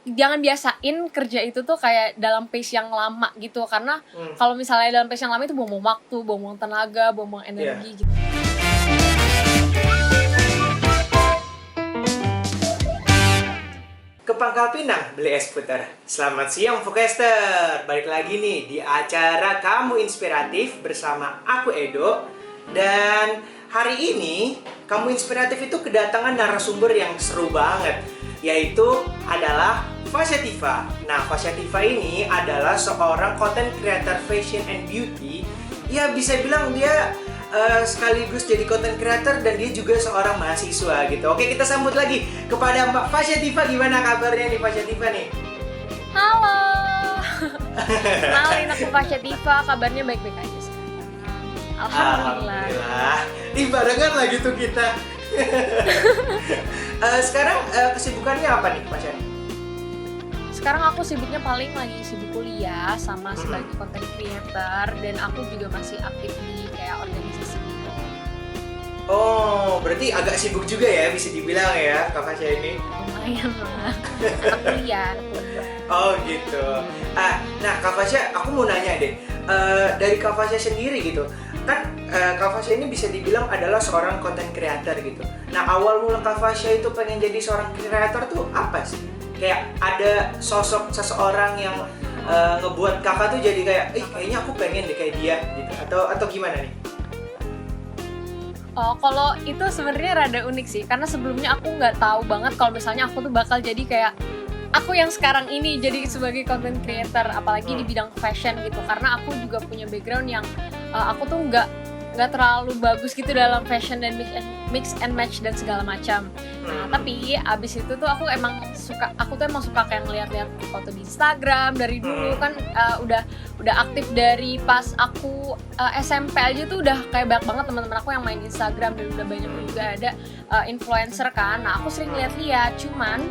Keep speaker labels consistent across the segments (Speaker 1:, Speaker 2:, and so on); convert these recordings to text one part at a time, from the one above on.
Speaker 1: jangan biasain kerja itu tuh kayak dalam pace yang lama gitu, karena kalau misalnya dalam pace yang lama itu buang-buang waktu, buang-buang tenaga, buang-buang energi gitu.
Speaker 2: Ke Pangkal Pinang beli es puter. Selamat siang Foodcaster. Balik lagi nih di acara Kamu Inspiratif bersama aku Edo. Dan hari ini Kamu Inspiratif itu kedatangan narasumber yang seru banget, yaitu adalah Fasya Tifa. Nah, Fasya Tifa ini adalah seorang content creator fashion and beauty. Ya bisa bilang dia sekaligus jadi content creator dan dia juga seorang mahasiswa gitu. Oke, kita sambut lagi kepada Mbak Fasya Tifa. Gimana kabarnya nih Fasya Tifa nih?
Speaker 1: Halo. Kenalin, aku Fasya Tifa, kabarnya baik-baik aja sekarang. Alhamdulillah.
Speaker 2: Ih, barengan lagi tuh kita. Sekarang kesibukannya apa nih Fasya?
Speaker 1: Sekarang aku sibuknya paling lagi sibuk kuliah sama sebagai content creator, dan aku juga masih aktif di kayak organisasi gitu.
Speaker 2: Oh, berarti agak sibuk juga ya bisa dibilang ya Kak Fasya ini.
Speaker 1: Lumayan lah. Anak kuliah.
Speaker 2: Oh gitu. Nah Kak Fasya, aku mau nanya deh. Dari Kak Fasya sendiri gitu, kan Kak Fasya ini bisa dibilang adalah seorang content creator gitu. Nah, awal mula Kak Fasya itu pengen jadi seorang creator tuh apa sih? Kayak ada sosok seseorang yang ngebuat kakak tuh jadi kayak, kayaknya aku pengen deh kayak dia gitu. Atau gimana nih?
Speaker 1: Oh, kalau itu sebenarnya rada unik sih, karena sebelumnya aku nggak tahu banget kalau misalnya aku tuh bakal jadi kayak aku yang sekarang ini, jadi sebagai content creator, apalagi di bidang fashion gitu. Karena aku juga punya background yang aku tuh nggak terlalu bagus gitu dalam fashion dan mix and match dan segala macam. Nah, tapi abis itu tuh aku tuh emang suka kayak ngeliat-liat foto di Instagram dari dulu kan. Udah aktif dari pas aku SMP aja tuh udah kayak banyak banget teman-teman aku yang main Instagram, dan udah banyak juga ada influencer kan. Nah, aku sering lihat-lihat, cuman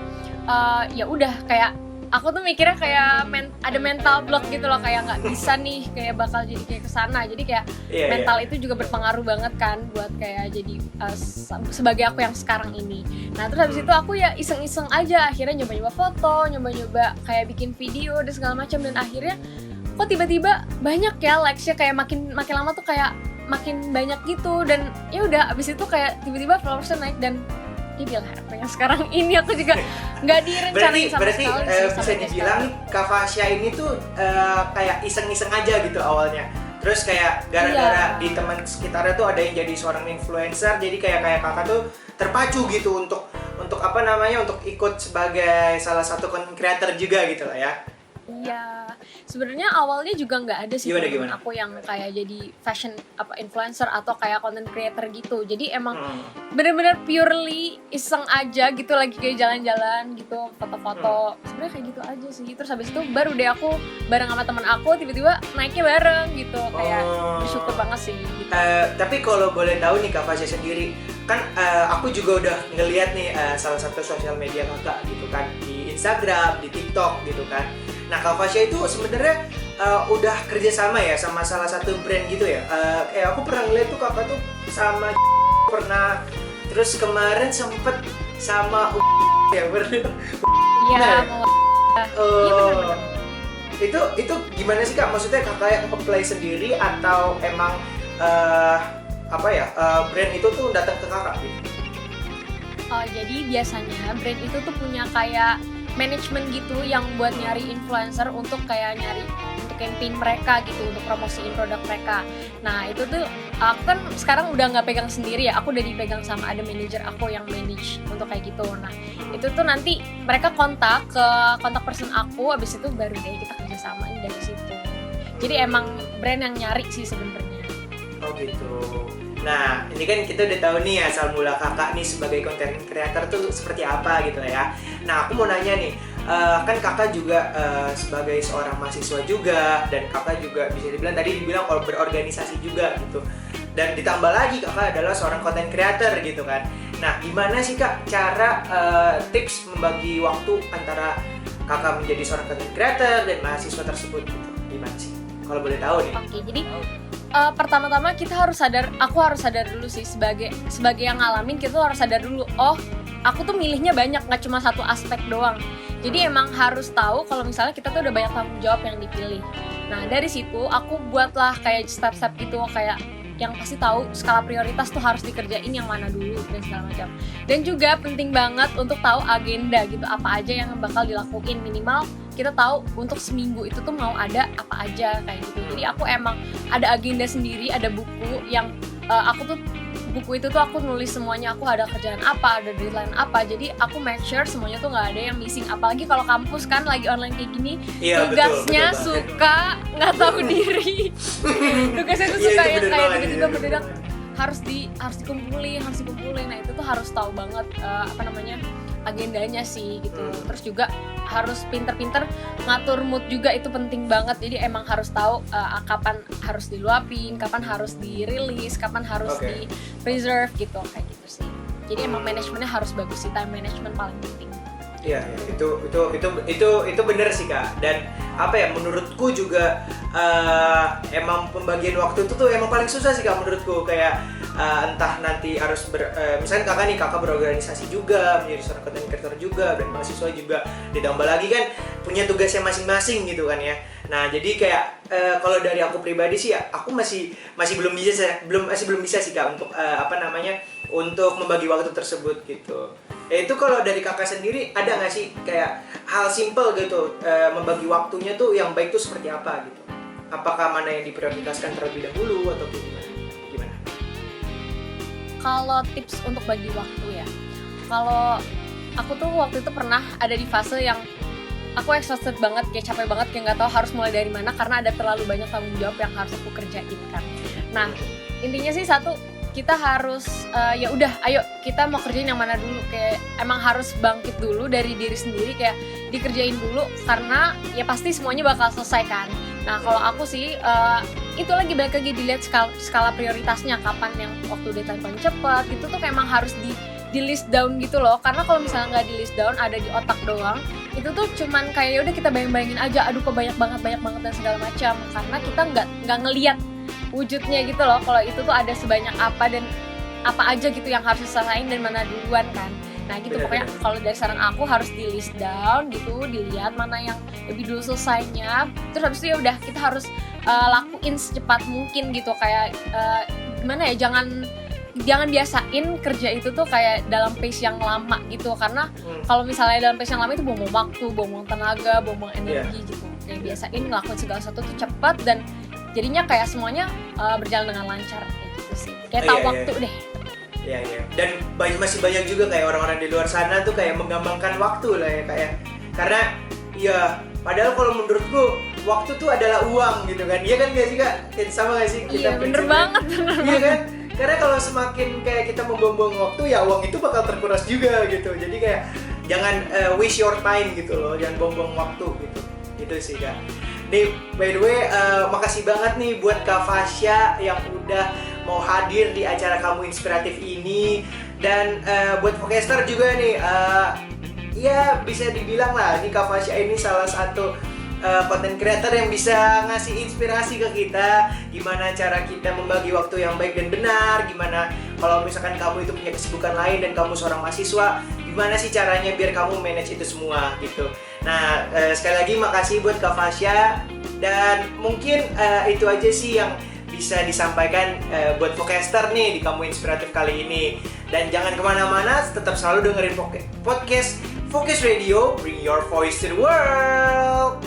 Speaker 1: ya udah kayak aku tuh mikirnya kayak ada mental block gitu loh, kayak nggak bisa nih kayak bakal jadi kayak kesana. Jadi kayak mental itu juga berpengaruh banget kan buat kayak jadi sebagai aku yang sekarang ini. Nah, terus habis itu aku ya iseng-iseng aja, akhirnya nyoba-nyoba foto, nyoba-nyoba kayak bikin video dan segala macam, dan akhirnya kok tiba-tiba banyak ya likes-nya, kayak makin lama tuh kayak makin banyak gitu. Dan ya udah abis itu kayak tiba-tiba followersnya naik, dan inilah apa yang sekarang ini. Aku juga nggak direncanain sama
Speaker 2: berarti
Speaker 1: sekali.
Speaker 2: bisa dibilang Kak Fasya ini tuh kayak iseng-iseng aja gitu awalnya. Terus kayak gara-gara di teman sekitarnya tuh ada yang jadi seorang influencer, jadi kayak kakak tuh terpacu gitu untuk apa namanya, untuk ikut sebagai salah satu content creator juga gitu lah ya.
Speaker 1: Iya, sebenarnya awalnya juga nggak ada sih temen aku yang kayak jadi fashion influencer atau kayak content creator gitu. Jadi emang bener-bener purely iseng aja gitu, lagi kayak jalan-jalan gitu, foto-foto. Sebenarnya kayak gitu aja sih. Terus habis itu baru deh aku bareng sama teman aku tiba-tiba naiknya bareng gitu. Kayak bersyukur banget sih gitu.
Speaker 2: Tapi kalau boleh tahu nih Kak Fasya sendiri, kan aku juga udah ngeliat nih salah satu sosial media kakak gitu kan, di Instagram, di TikTok gitu kan. Nah, Kak Fasya itu sebenarnya udah kerjasama ya sama salah satu brand gitu ya. Kayak aku pernah ngeliat tuh kakak tuh sama pernah, terus kemarin sempet sama ya pernah.
Speaker 1: Iya, bener-bener.
Speaker 2: Itu gimana sih Kak? Maksudnya kakak yang apply sendiri atau emang brand itu tuh datang ke kakak gitu?
Speaker 1: Jadi biasanya brand itu tuh punya kayak manajemen gitu yang buat nyari influencer untuk kayak nyari untuk campaign mereka gitu, untuk promosiin produk mereka. Nah, itu tuh aku kan sekarang udah nggak pegang sendiri ya, aku udah dipegang sama ada manajer aku yang manage untuk kayak gitu. Nah, itu tuh nanti mereka kontak person aku, abis itu baru deh kita kerjasamain dari situ. Jadi emang brand yang nyari sih sebenarnya.
Speaker 2: Oh gitu. Nah, ini kan kita udah tahu nih asal mula kakak nih sebagai content creator tuh seperti apa gitu ya. Nah, aku mau nanya nih, kan kakak juga sebagai seorang mahasiswa juga, dan kakak juga bisa dibilang kalau berorganisasi juga gitu. Dan ditambah lagi kakak adalah seorang content creator gitu kan. Nah, gimana sih Kak cara tips membagi waktu antara kakak menjadi seorang content creator dan mahasiswa tersebut gitu? Gimana sih? Kalau boleh tahu nih.
Speaker 1: Oke, jadi pertama-tama aku harus sadar dulu sih, sebagai yang ngalamin, kita tuh harus sadar dulu, aku tuh milihnya banyak, nggak cuma satu aspek doang. Jadi emang harus tahu kalau misalnya kita tuh udah banyak tanggung jawab yang dipilih. Nah dari situ aku buatlah kayak step-step gitu, kayak yang pasti tahu skala prioritas tuh harus dikerjain yang mana dulu dan segala macam. Dan juga penting banget untuk tahu agenda gitu, apa aja yang bakal dilakuin, minimal kita tahu untuk seminggu itu tuh mau ada apa aja kayak gitu. Jadi aku emang ada agenda sendiri, ada buku yang buku itu tuh aku nulis semuanya, aku ada kerjaan apa, ada deadline apa, jadi aku make sure semuanya tuh nggak ada yang missing. Apalagi kalau kampus kan lagi online kayak gini, tugasnya betul suka nggak tahu diri. Tugasnya tuh suka yang kayak tiba-tiba mendadak harus dikumpulin. Nah itu tuh harus tahu banget agendanya sih gitu. Terus juga harus pinter-pinter ngatur mood juga, itu penting banget. Jadi emang harus tahu kapan harus diluapin, kapan harus dirilis, kapan harus di preserve gitu, kayak gitu sih. Jadi emang manajemennya harus bagus sih, time management paling penting.
Speaker 2: Iya, itu bener sih Kak. Dan menurutku juga emang pembagian waktu itu tuh emang paling susah sih Kak menurutku. Kayak entah nanti harus misalnya kakak berorganisasi juga, menjadi seorang content creator juga, dan mahasiswa juga, ditambah lagi kan punya tugasnya masing-masing gitu kan ya. Nah jadi kayak kalau dari aku pribadi sih ya, aku masih belum bisa sih Kak untuk untuk membagi waktu tersebut gitu. Itu kalau dari kakak sendiri ada nggak sih kayak hal simple gitu membagi waktunya tuh yang baik tuh seperti apa gitu? Apakah mana yang diprioritaskan terlebih dahulu atau gimana?
Speaker 1: Kalau tips untuk bagi waktu ya, kalau aku tuh waktu itu pernah ada di fase yang aku exhausted banget, kayak capek banget, kayak nggak tahu harus mulai dari mana karena ada terlalu banyak tanggung jawab yang harus aku kerjain kan. Nah intinya sih satu, kita harus ya udah ayo kita mau kerjain yang mana dulu, kayak emang harus bangkit dulu dari diri sendiri, kayak dikerjain dulu karena ya pasti semuanya bakal selesai kan. Nah kalau aku sih itu lagi balik lagi dilihat skala prioritasnya, kapan yang waktu deadline paling cepat itu tuh emang harus di list down gitu loh. Karena kalau misalnya nggak di list down, ada di otak doang, itu tuh cuman kayak udah kita bayangin aja, aduh kok banyak banget dan segala macam, karena kita nggak ngelihat wujudnya gitu loh. Kalau itu tuh ada sebanyak apa dan apa aja gitu yang harus diselesain dan mana duluan kan. Nah gitu pokoknya kalau dari saran aku harus di list down gitu, dilihat mana yang lebih dulu selesainya. Terus habis itu ya udah kita harus lakuin secepat mungkin gitu, kayak gimana ya, jangan biasain kerja itu tuh kayak dalam pace yang lama gitu, karena kalau misalnya dalam pace yang lama itu buang waktu, buang tenaga, buang energi gitu. Kayak biasain ngelakuin segala sesuatu tuh cepat dan jadinya kayak semuanya berjalan dengan lancar kayak gitu sih. Kayak tahu waktu deh.
Speaker 2: Iya. Dan masih banyak juga kayak orang-orang di luar sana tuh kayak menggampangkan waktu lah ya kayak. Karena ya padahal kalau menurutku waktu tuh adalah uang gitu kan. Iya kan gak sih Kak? Sama gak sih kita?
Speaker 1: Iya bener banget.
Speaker 2: Iya kan? Karena kalau semakin kayak kita membuang-buang waktu ya uang itu bakal terkuras juga gitu. Jadi kayak jangan waste your time gitu loh, jangan buang-buang waktu gitu. Itu sih Kak. Nih by the way makasih banget nih buat Kak Fasya yang udah mau hadir di acara Kamu Inspiratif ini. Dan buat Vocaster juga nih ya bisa dibilang lah, ini Kak Fasya ini salah satu content creator yang bisa ngasih inspirasi ke kita gimana cara kita membagi waktu yang baik dan benar, gimana kalau misalkan kamu itu punya kesibukan lain dan kamu seorang mahasiswa, gimana sih caranya biar kamu manage itu semua gitu. Nah sekali lagi makasih buat Kak Fasya, dan mungkin itu aja sih yang bisa disampaikan buat Vocaster nih di Kamu Inspiratif kali ini. Dan jangan kemana-mana, tetap selalu dengerin podcast Focus Radio, bring your voice to the world.